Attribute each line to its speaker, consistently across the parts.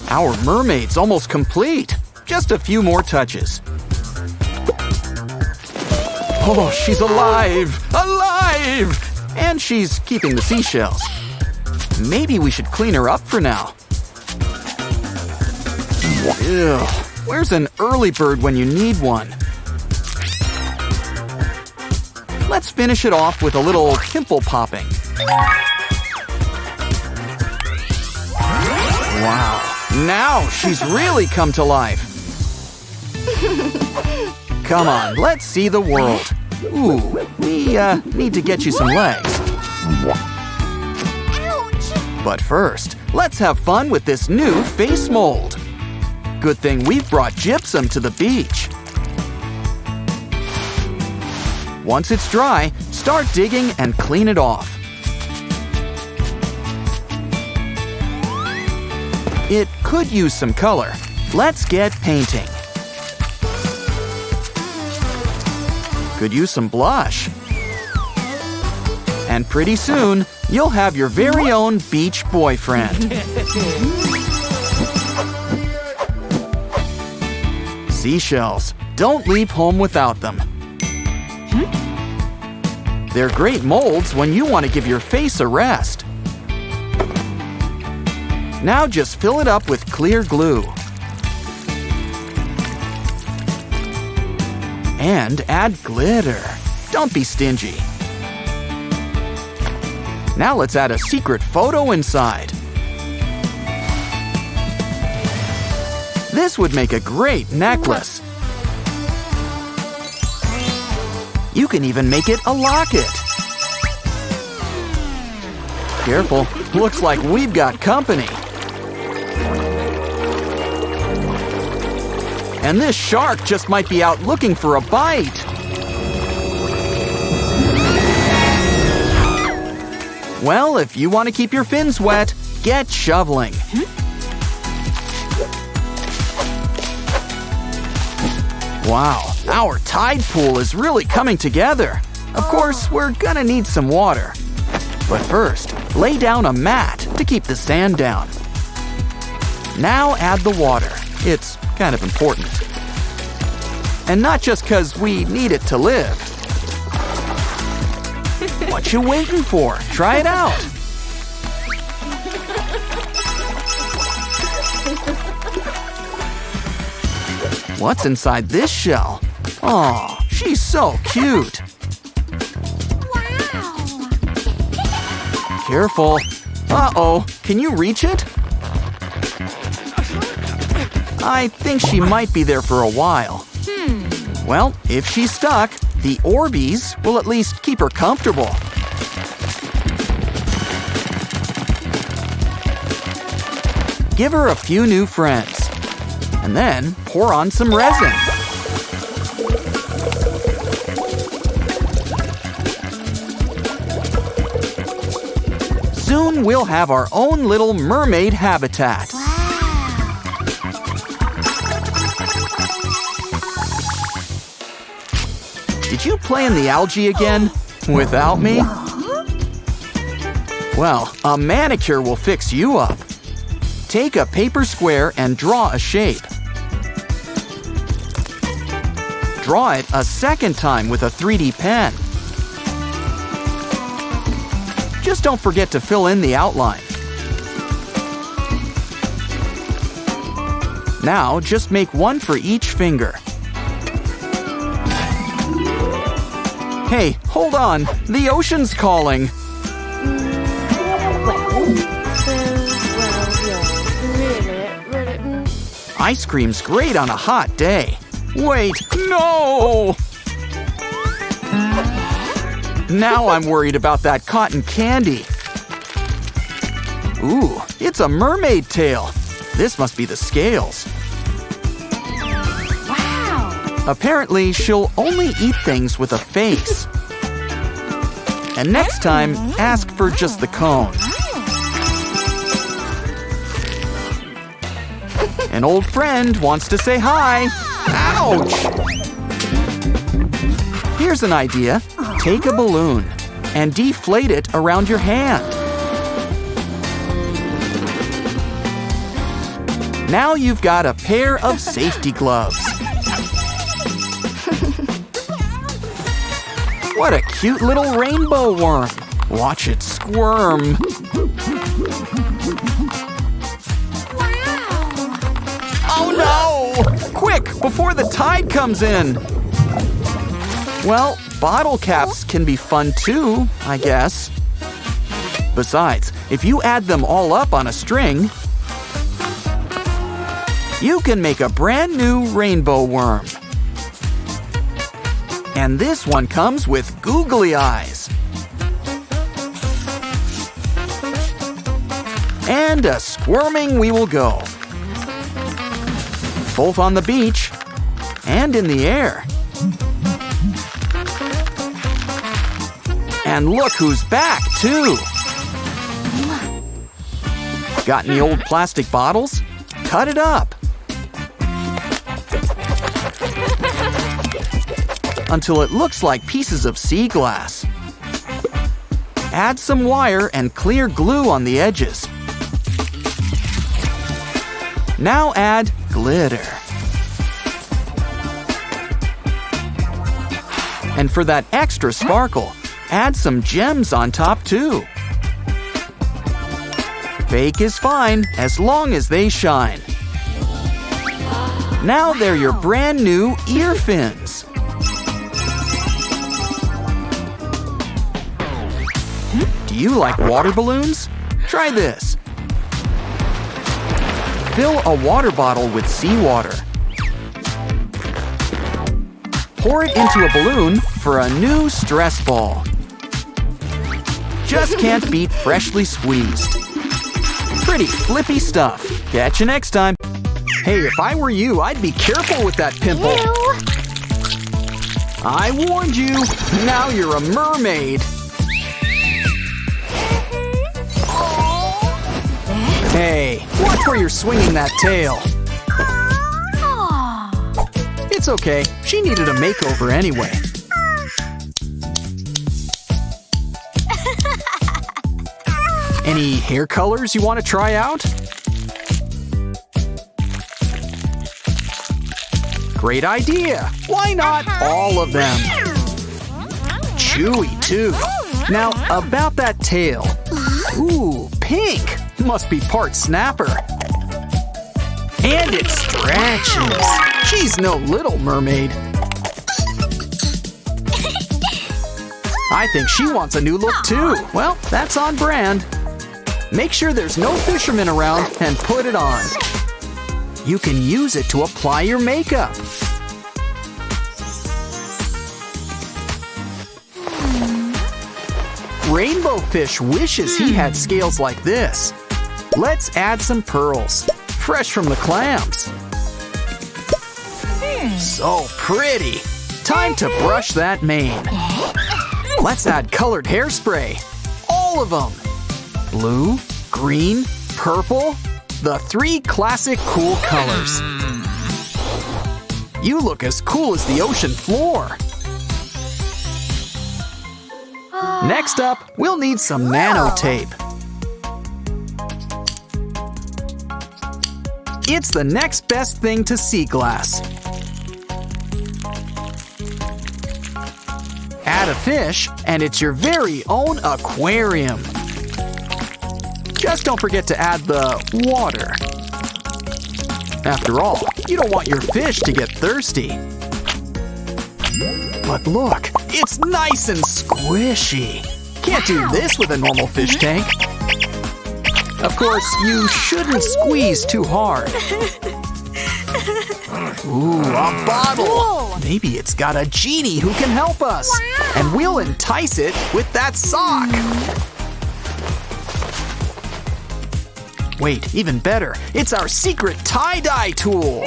Speaker 1: Our mermaid's almost complete. Just a few more touches. Oh, she's alive! Alive! And she's keeping the seashells. Maybe we should clean her up for now. Ew, where's an early bird when you need one? Let's finish it off with a little pimple popping. Wow, now she's really come to life. Come on, let's see the world. Ooh, we need to get you some legs.
Speaker 2: Ouch!
Speaker 1: But first, let's have fun with this new face mold. Good thing we've brought Gypsum to the beach. Once it's dry, start digging and clean it off. It could use some color. Let's get painting. Could use some blush. And pretty soon, you'll have your very own beach boyfriend. Seashells. Don't leave home without them. They're great molds when you want to give your face a rest. Now just fill it up with clear glue. And add glitter. Don't be stingy. Now let's add a secret photo inside. This would make a great necklace. You can even make it a locket. Careful, looks like we've got company. And this shark just might be out looking for a bite. Well, if you want to keep your fins wet, get shoveling. Wow, our tide pool is really coming together. Of course, we're gonna need some water. But first, lay down a mat to keep the sand down. Now add the water. It's kind of important. And not just 'cause we need it to live. What you waiting for? Try it out. What's inside this shell? Aw, she's so cute.
Speaker 2: Wow!
Speaker 1: Careful. Uh-oh, can you reach it? I think she might be there for a while. Well, if she's stuck, the Orbeez will at least keep her comfortable. Give her a few new friends. And then pour on some resin. Soon we'll have our own little mermaid habitat. Did you play in the algae again? Without me? Well, a manicure will fix you up. Take a paper square and draw a shape. Draw it a second time with a 3D pen. Just don't forget to fill in the outline. Now, just make one for each finger. Hey, hold on. The ocean's calling. Ice cream's great on a hot day. Wait, no! Now I'm worried about that cotton candy. Ooh, it's a mermaid tail. This must be the scales.
Speaker 2: Wow!
Speaker 1: Apparently, she'll only eat things with a face. And next time, ask for just the cone. An old friend wants to say hi. Ouch! Here's an idea. Take a balloon and deflate it around your hand. Now you've got a pair of safety gloves. What a cute little rainbow worm. Watch it squirm. Oh no! Quick, before the tide comes in! Well, bottle caps can be fun too, I guess. Besides, if you add them all up on a string, you can make a brand new rainbow worm. And this one comes with googly eyes. And a squirming we will go. Both on the beach and in the air. And look who's back, too! Got any old plastic bottles? Cut it up until it looks like pieces of sea glass. Add some wire and clear glue on the edges. Now add glitter. And for that extra sparkle, add some gems on top too. Fake is fine as long as they shine. Now they're your brand new ear fins. Do you like water balloons? Try this. Fill a water bottle with seawater. Pour it into a balloon for a new stress ball. Just can't beat freshly squeezed. Pretty flippy stuff. Catch you next time. Hey, if I were you, I'd be careful with that pimple. I warned you. Now you're a mermaid. Hey, watch where you're swinging that tail. It's okay. She needed a makeover anyway. Any hair colors you want to try out? Great idea! Why not all of them? Chewy, too. Now, about that tail. Ooh, pink! Must be part snapper. And it stretches. She's no little mermaid. I think she wants a new look, too. Well, that's on brand. Make sure there's no fishermen around and put it on. You can use it to apply your makeup. Rainbow Fish wishes he had scales like this. Let's add some pearls, fresh from the clams. So pretty. Time to brush that mane. Let's add colored hairspray. All of them. Blue, green, purple. The 3 classic cool colors. You look as cool as the ocean floor. Next up, we'll need some nano tape. It's the next best thing to sea glass. Add a fish, and it's your very own aquarium. Just don't forget to add the water. After all, you don't want your fish to get thirsty. But look, it's nice and squishy. Can't do this with a normal fish tank. Of course, you shouldn't squeeze too hard. Ooh, a bottle! Maybe it's got a genie who can help us. And we'll entice it with that sock. Wait, even better, it's our secret tie-dye tool.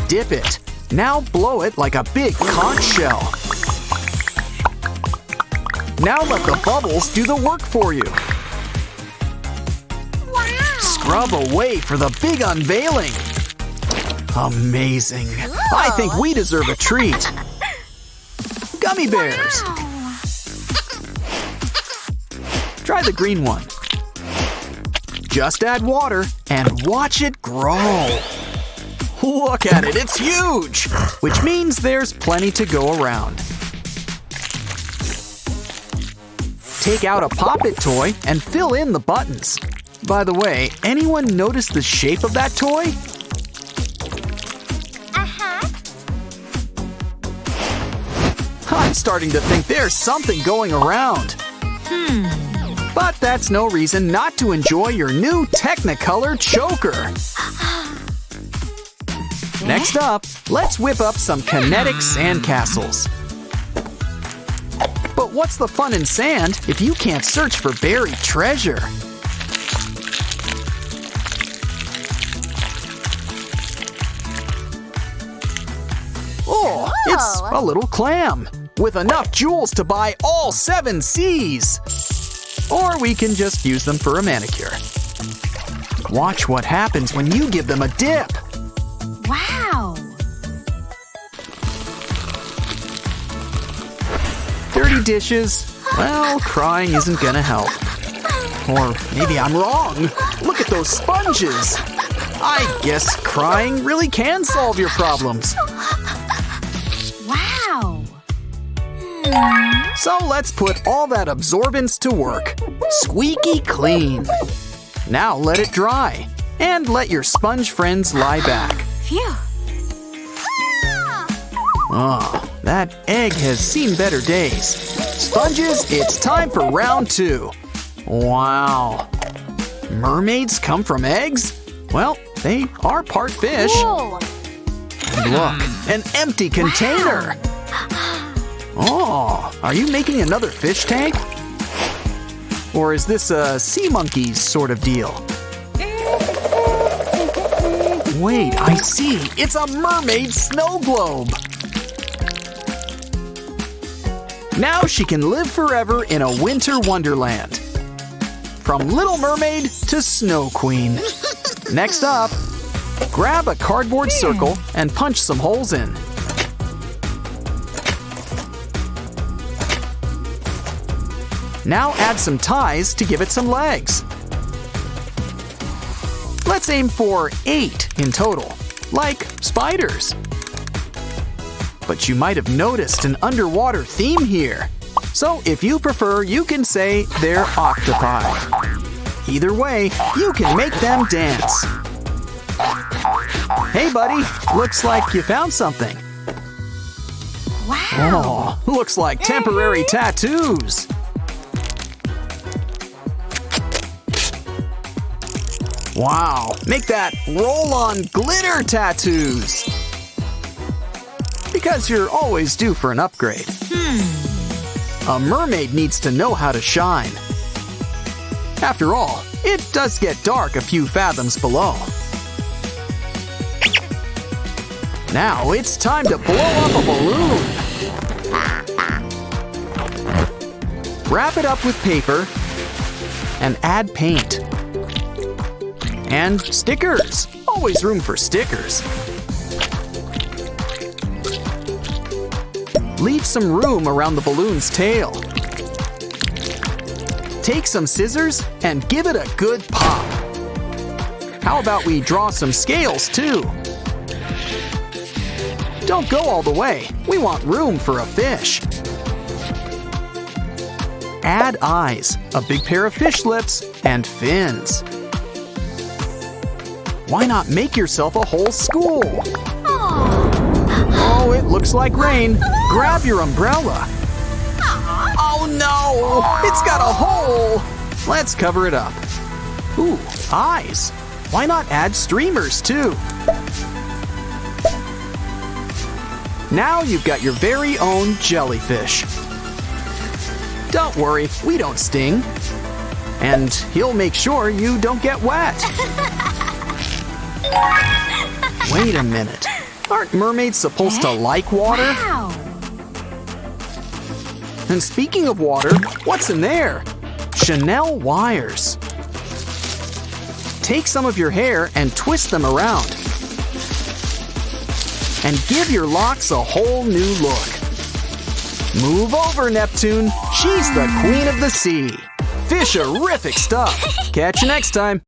Speaker 1: Dip it. Now blow it like a big conch shell. Now let the bubbles do the work for you. Scrub away for the big unveiling. Amazing. I think we deserve a treat. Gummy bears. Try the green one. Just add water and watch it grow. Look at it, it's huge! Which means there's plenty to go around. Take out a Pop It toy and fill in the buttons. By the way, anyone notice the shape of that toy? I'm starting to think there's something going around. But that's no reason not to enjoy your new Technicolor choker. Next up, let's whip up some kinetic sandcastles. But what's the fun in sand if you can't search for buried treasure? Oh, it's a little clam with enough jewels to buy all 7 C's. Or we can just use them for a manicure. Watch what happens when you give them a dip.
Speaker 2: Wow!
Speaker 1: Dirty dishes. Well, crying isn't gonna help. Or maybe I'm wrong. Look at those sponges. I guess crying really can solve your problems.
Speaker 2: Wow!
Speaker 1: So let's put all that absorbance to work. Squeaky clean. Now let it dry. And let your sponge friends lie back.
Speaker 2: Phew!
Speaker 1: Oh, that egg has seen better days. Sponges, it's time for round 2. Wow. Mermaids come from eggs? Well, they are part fish.
Speaker 2: Cool.
Speaker 1: And look, an empty container. Oh, are you making another fish tank? Or is this a sea monkeys sort of deal? Wait, I see. It's a mermaid snow globe. Now she can live forever in a winter wonderland. From Little Mermaid to Snow Queen. Next up, grab a cardboard circle and punch some holes in. Now add some ties to give it some legs. Let's aim for 8 in total, like spiders. But you might have noticed an underwater theme here. So if you prefer, you can say they're octopi. Either way, you can make them dance. Hey buddy, looks like you found something.
Speaker 2: Wow!
Speaker 1: Oh, looks like temporary tattoos. Wow, make that roll-on glitter tattoos. Because you're always due for an upgrade. A mermaid needs to know how to shine. After all, it does get dark a few fathoms below. Now it's time to blow up a balloon. Wrap it up with paper and add paint. And stickers. Always room for stickers. Leave some room around the balloon's tail. Take some scissors and give it a good pop. How about we draw some scales too? Don't go all the way. We want room for a fish. Add eyes, a big pair of fish lips, and fins. Why not make yourself a whole school? Oh, it looks like rain. Grab your umbrella. Oh no! It's got a hole! Let's cover it up. Ooh, eyes. Why not add streamers too? Now you've got your very own jellyfish. Don't worry, we don't sting. And he'll make sure you don't get wet. Wait a minute. Aren't mermaids supposed to like water?
Speaker 2: Wow!
Speaker 1: And speaking of water, what's in there? Chanel wires. Take some of your hair and twist them around. And give your locks a whole new look. Move over, Neptune. She's the queen of the sea. Fish-erific stuff. Catch you next time.